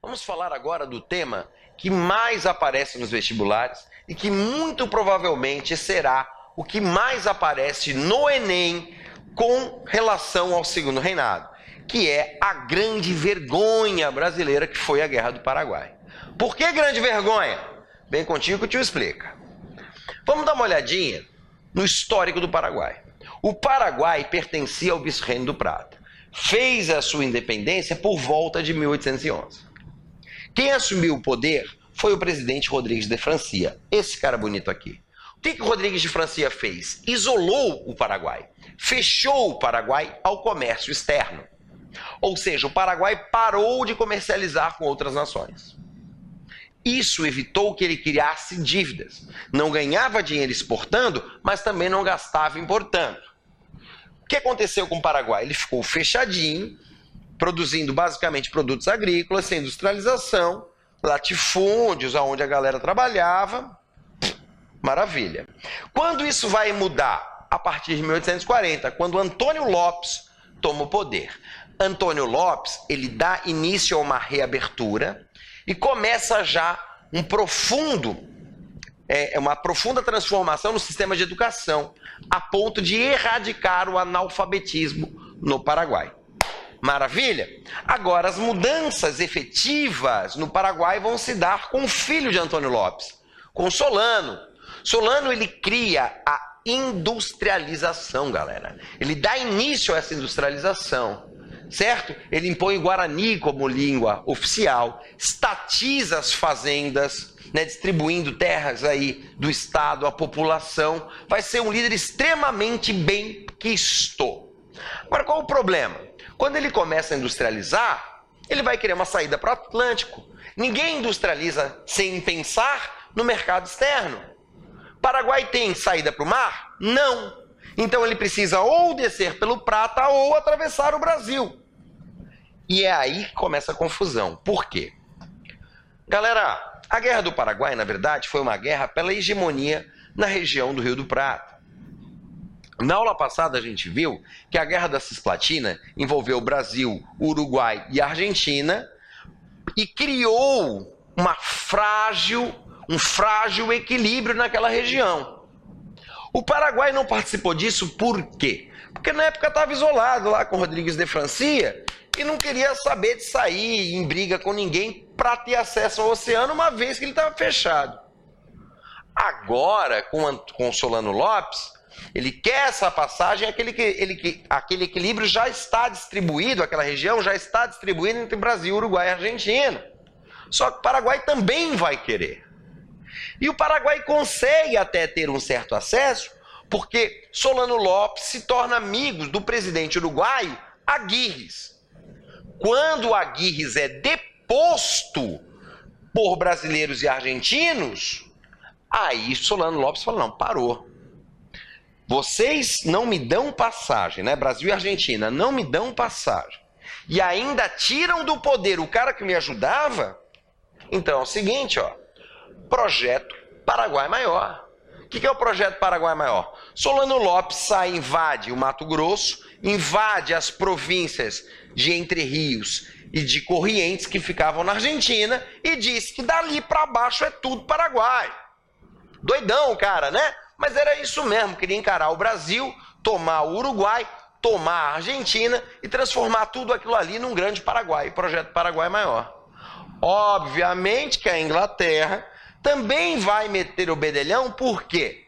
Vamos falar agora do tema que mais aparece nos vestibulares e que muito provavelmente será o que mais aparece no Enem com relação ao Segundo Reinado, que é a grande vergonha brasileira que foi a Guerra do Paraguai. Por que grande vergonha? Vem contigo que eu te explico. Vamos dar uma olhadinha no histórico do Paraguai. O Paraguai pertencia ao Vice-Reino do Prata. Fez a sua independência por volta de 1811. Quem assumiu o poder foi o presidente Rodrigues de Francia, esse cara bonito aqui. O que Rodrigues de Francia fez? Isolou o Paraguai, fechou o Paraguai ao comércio externo. Ou seja, o Paraguai parou de comercializar com outras nações. Isso evitou que ele criasse dívidas. Não ganhava dinheiro exportando, mas também não gastava importando. O que aconteceu com o Paraguai? Ele ficou fechadinho, produzindo basicamente produtos agrícolas, sem industrialização, latifúndios, onde a galera trabalhava. Maravilha. Quando isso vai mudar? A partir de 1840, quando Antônio Lopes toma o poder. Antônio Lopes, ele dá início a uma reabertura e começa já uma profunda transformação no sistema de educação, a ponto de erradicar o analfabetismo no Paraguai. Maravilha? Agora, as mudanças efetivas no Paraguai vão se dar com o filho de Antônio Lopes, com Solano. Solano, ele cria a industrialização, galera. Ele dá início a essa industrialização, certo? Ele impõe o Guarani como língua oficial, estatiza as fazendas, distribuindo terras aí do Estado à população. Vai ser um líder extremamente bem quisto. Agora, qual o problema? Quando ele começa a industrializar, ele vai querer uma saída para o Atlântico. Ninguém industrializa sem pensar no mercado externo. Paraguai tem saída para o mar? Não. Então ele precisa ou descer pelo Prata ou atravessar o Brasil. E é aí que começa a confusão. Por quê? Galera, a Guerra do Paraguai, na verdade, foi uma guerra pela hegemonia na região do Rio do Prata. Na aula passada a gente viu que a Guerra da Cisplatina envolveu o Brasil, o Uruguai e a Argentina e criou um frágil equilíbrio naquela região. O Paraguai não participou disso por quê? Porque na época estava isolado lá com Rodrigues de Francia e não queria saber de sair em briga com ninguém para ter acesso ao oceano, uma vez que ele estava fechado. Agora, com Solano Lopes, ele quer essa passagem, aquele equilíbrio já está distribuído, aquela região já está distribuída entre Brasil, Uruguai e Argentina. Só que o Paraguai também vai querer. E o Paraguai consegue até ter um certo acesso, porque Solano Lopes se torna amigo do presidente uruguaio, Aguirres. Quando Aguirres é deposto por brasileiros e argentinos, aí Solano Lopes fala, não, parou. Vocês não me dão passagem, né? Brasil e Argentina não me dão passagem. E ainda tiram do poder o cara que me ajudava. Então é o seguinte, ó. Projeto Paraguai Maior. O que é o Projeto Paraguai Maior? Solano Lopes sai, invade o Mato Grosso, invade as províncias de Entre Rios e de Corrientes que ficavam na Argentina e diz que dali para baixo é tudo Paraguai. Doidão, cara, né? Mas era isso mesmo, queria encarar o Brasil, tomar o Uruguai, tomar a Argentina e transformar tudo aquilo ali num grande Paraguai, Projeto Paraguai Maior. Obviamente que a Inglaterra também vai meter o bedelhão, por quê?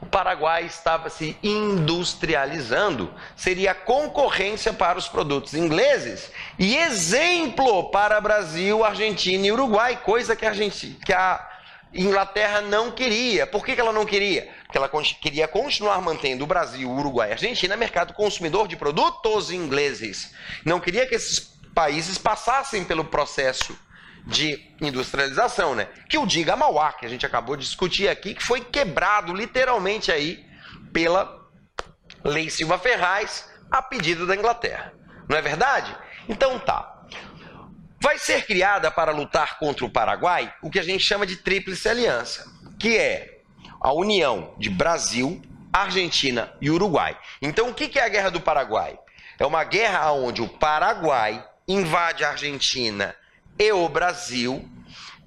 O Paraguai estava se industrializando, seria concorrência para os produtos ingleses e exemplo para Brasil, Argentina e Uruguai, coisa que a Inglaterra não queria. Por que ela não queria? Porque ela queria continuar mantendo o Brasil, o Uruguai e a Argentina mercado consumidor de produtos ingleses. Não queria que esses países passassem pelo processo de industrialização, né? Que o diga Mauá, que a gente acabou de discutir aqui, que foi quebrado literalmente aí pela Lei Silva Ferraz a pedido da Inglaterra. Não é verdade? Então tá. Vai ser criada para lutar contra o Paraguai o que a gente chama de Tríplice Aliança, que é a união de Brasil, Argentina e Uruguai. Então o que é a Guerra do Paraguai? É uma guerra onde o Paraguai invade a Argentina e o Brasil.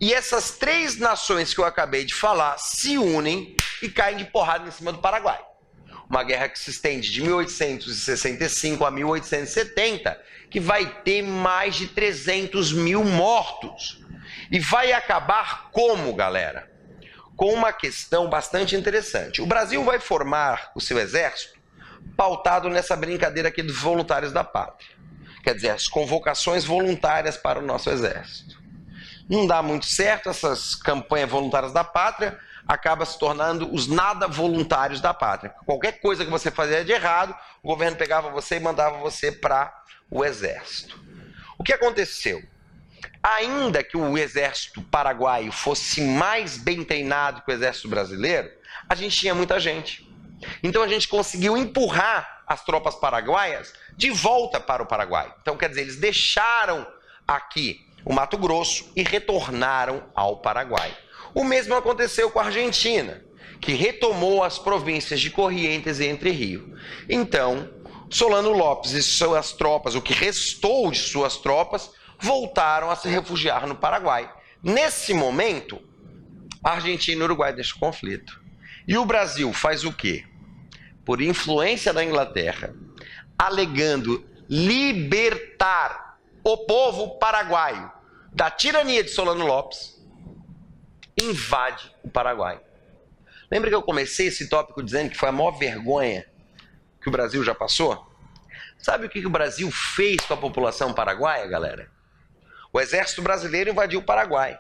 E essas três nações que eu acabei de falar se unem e caem de porrada em cima do Paraguai. Uma guerra que se estende de 1865 a 1870, que vai ter mais de 300 mil mortos. E vai acabar como, galera? Com uma questão bastante interessante. O Brasil vai formar o seu exército pautado nessa brincadeira aqui dos voluntários da pátria. Quer dizer, as convocações voluntárias para o nosso exército. Não dá muito certo, essas campanhas voluntárias da pátria acaba se tornando os nada voluntários da pátria. Qualquer coisa que você fazia de errado, o governo pegava você e mandava você para o exército. O que aconteceu? Ainda que o exército paraguaio fosse mais bem treinado que o exército brasileiro, a gente tinha muita gente. Então a gente conseguiu empurrar as tropas paraguaias de volta para o Paraguai. Então, quer dizer, eles deixaram aqui o Mato Grosso e retornaram ao Paraguai. O mesmo aconteceu com a Argentina, que retomou as províncias de Corrientes e Entre Rios. Então, Solano Lopes e suas tropas, o que restou de suas tropas, voltaram a se refugiar no Paraguai. Nesse momento, a Argentina e o Uruguai deixam o conflito. E o Brasil faz o quê? Por influência da Inglaterra, alegando libertar o povo paraguaio da tirania de Solano Lopes, invade o Paraguai. Lembra que eu comecei esse tópico dizendo que foi a maior vergonha que o Brasil já passou? Sabe o que o Brasil fez com a população paraguaia, galera? O exército brasileiro invadiu o Paraguai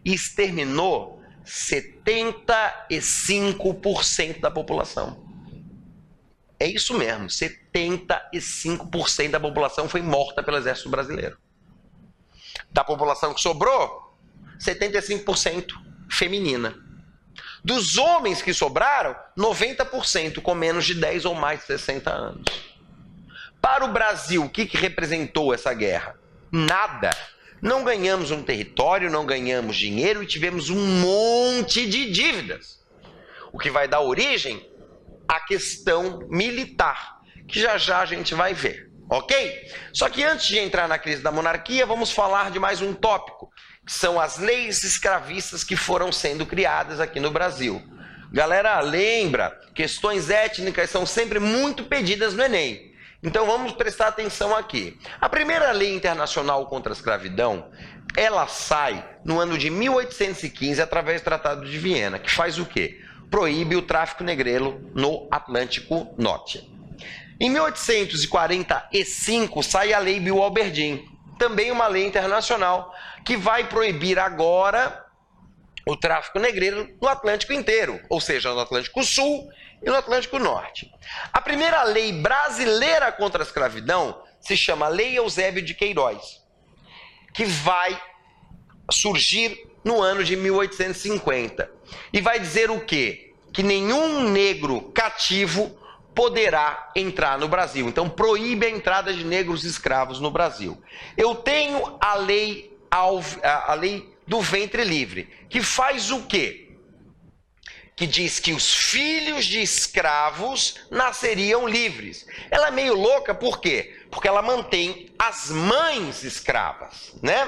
e exterminou 75% da população. É isso mesmo, 75% da população foi morta pelo exército brasileiro. Da população que sobrou, 75% feminina. Dos homens que sobraram, 90% com menos de 10 ou mais de 60 anos. Para o Brasil, o que representou essa guerra? Nada. Não ganhamos um território, não ganhamos dinheiro e tivemos um monte de dívidas. O que vai dar origem à questão militar, que já já a gente vai ver, ok? Só que antes de entrar na crise da monarquia, vamos falar de mais um tópico, que são as leis escravistas que foram sendo criadas aqui no Brasil. Galera, lembra, questões étnicas são sempre muito pedidas no Enem. Então vamos prestar atenção aqui. A primeira lei internacional contra a escravidão, ela sai no ano de 1815 através do Tratado de Viena, que faz o quê? Proíbe o tráfico negreiro no Atlântico Norte. Em 1845 sai a Lei Bill-Alberdin, também uma lei internacional que vai proibir agora o tráfico negreiro no Atlântico inteiro, ou seja, no Atlântico Sul e no Atlântico Norte. A primeira lei brasileira contra a escravidão se chama Lei Eusébio de Queiroz, que vai surgir no ano de 1850. E vai dizer o quê? Que nenhum negro cativo poderá entrar no Brasil. Então proíbe a entrada de negros escravos no Brasil. Eu tenho a lei do ventre livre, que faz o quê? Que diz que os filhos de escravos nasceriam livres. Ela é meio louca, por quê? Porque ela mantém as mães escravas, né?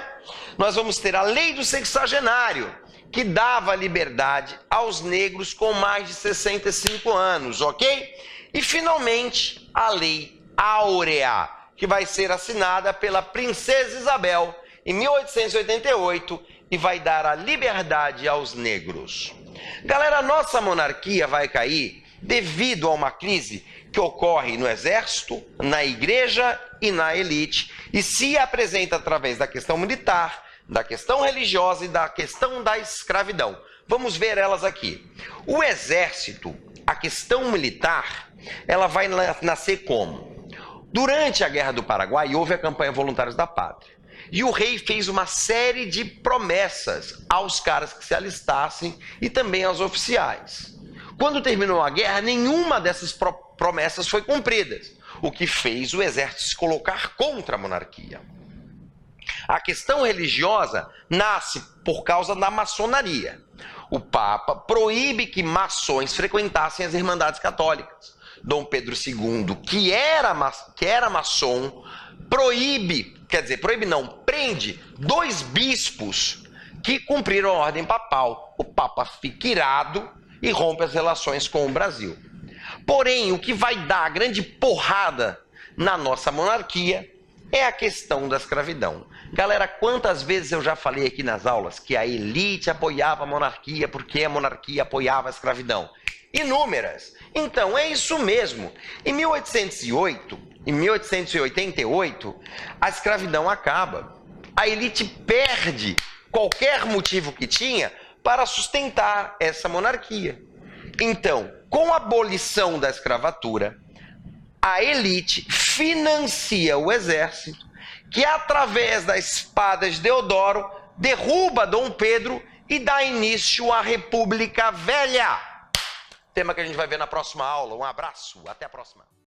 Nós vamos ter a lei do sexagenário, que dava liberdade aos negros com mais de 65 anos, ok? E, finalmente, a Lei Áurea, que vai ser assinada pela Princesa Isabel em 1888 e vai dar a liberdade aos negros. Galera, a nossa monarquia vai cair devido a uma crise que ocorre no exército, na igreja e na elite e se apresenta através da questão militar, da questão religiosa e da questão da escravidão. Vamos ver elas aqui. O exército, a questão militar, ela vai nascer como? Durante a Guerra do Paraguai, houve a campanha Voluntários da Pátria. E o rei fez uma série de promessas aos caras que se alistassem e também aos oficiais. Quando terminou a guerra, nenhuma dessas promessas foi cumprida, o que fez o exército se colocar contra a monarquia. A questão religiosa nasce por causa da maçonaria. O Papa proíbe que maçons frequentassem as Irmandades Católicas. Dom Pedro II, que era maçom, prende 2 bispos que cumpriram a ordem papal. O Papa fica irado e rompe as relações com o Brasil. Porém, o que vai dar a grande porrada na nossa monarquia é a questão da escravidão. Galera, quantas vezes eu já falei aqui nas aulas que a elite apoiava a monarquia porque a monarquia apoiava a escravidão? Inúmeras. Então, é isso mesmo. Em 1888, a escravidão acaba. A elite perde qualquer motivo que tinha para sustentar essa monarquia. Então, com a abolição da escravatura, a elite financia o exército, que através da espada de Deodoro derruba Dom Pedro e dá início à República Velha. Tema que a gente vai ver na próxima aula. Um abraço, até a próxima.